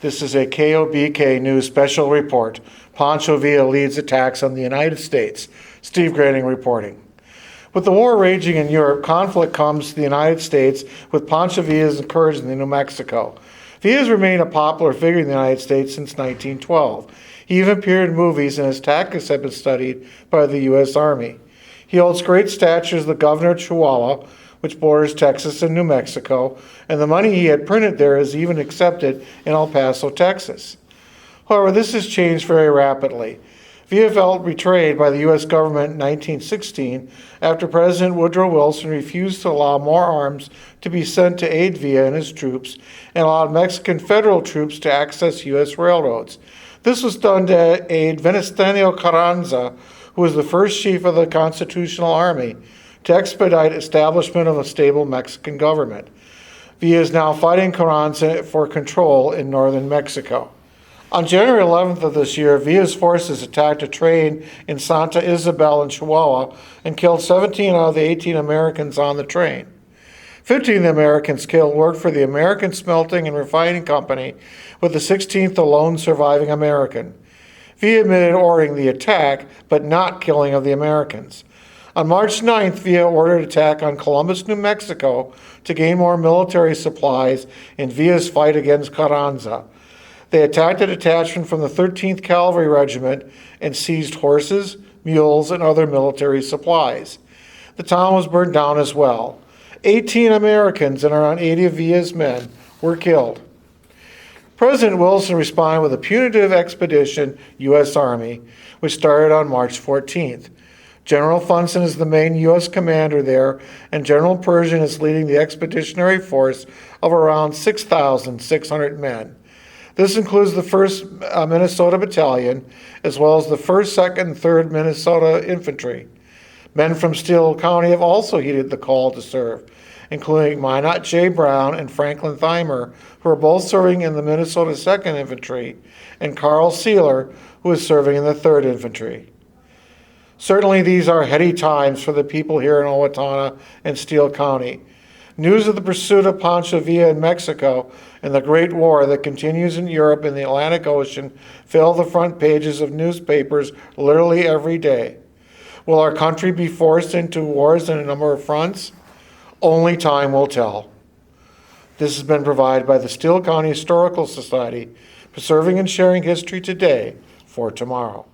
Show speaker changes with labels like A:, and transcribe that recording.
A: This is a KOBK News special report. Pancho Villa leads attacks on the United States. Steve Grading reporting. With the war raging in Europe, conflict comes to the United States with Pancho Villa's incursion in New Mexico. Villa has remained a popular figure in the United States since 1912. He even appeared in movies, and his tactics have been studied by the U.S. Army. He holds great stature as the governor of Chihuahua, which borders Texas and New Mexico, and the money he had printed there is even accepted in El Paso, Texas. However, this has changed very rapidly. Villa felt betrayed by the U.S. government in 1916 after President Woodrow Wilson refused to allow more arms to be sent to aid Villa and his troops and allowed Mexican federal troops to access U.S. railroads. This was done to aid Venustiano Carranza, who was the first chief of the Constitutional Army, to expedite establishment of a stable Mexican government. Villa is now fighting Carranza for control in northern Mexico. On January 11th of this year, Villa's forces attacked a train in Santa Isabel in Chihuahua and killed 17 out of the 18 Americans on the train. 15 of the Americans killed worked for the American Smelting and Refining Company, with the 16th the lone surviving American. Villa admitted ordering the attack, but not killing of the Americans. On March 9th, Villa ordered attack on Columbus, New Mexico to gain more military supplies in Villa's fight against Carranza. They attacked a detachment from the 13th Cavalry Regiment and seized horses, mules, and other military supplies. The town was burned down as well. 18 Americans and around 80 of Villa's men were killed. President Wilson responded with a punitive expedition, U.S. Army, which started on March 14th. General Funson is the main U.S. commander there, and General Pershing is leading the expeditionary force of around 6,600 men. This includes the 1st Minnesota Battalion, as well as the 1st, 2nd, and 3rd Minnesota Infantry. Men from Steele County have also heeded the call to serve, including Minot J. Brown and Franklin Thymer, who are both serving in the Minnesota 2nd Infantry, and Carl Sealer, who is serving in the 3rd Infantry. Certainly these are heady times for the people here in Owatonna and Steele County. News of the pursuit of Pancho Villa in Mexico and the Great War that continues in Europe and the Atlantic Ocean fill the front pages of newspapers literally every day. Will our country be forced into wars on a number of fronts? Only time will tell. This has been provided by the Steele County Historical Society, preserving and sharing history today for tomorrow.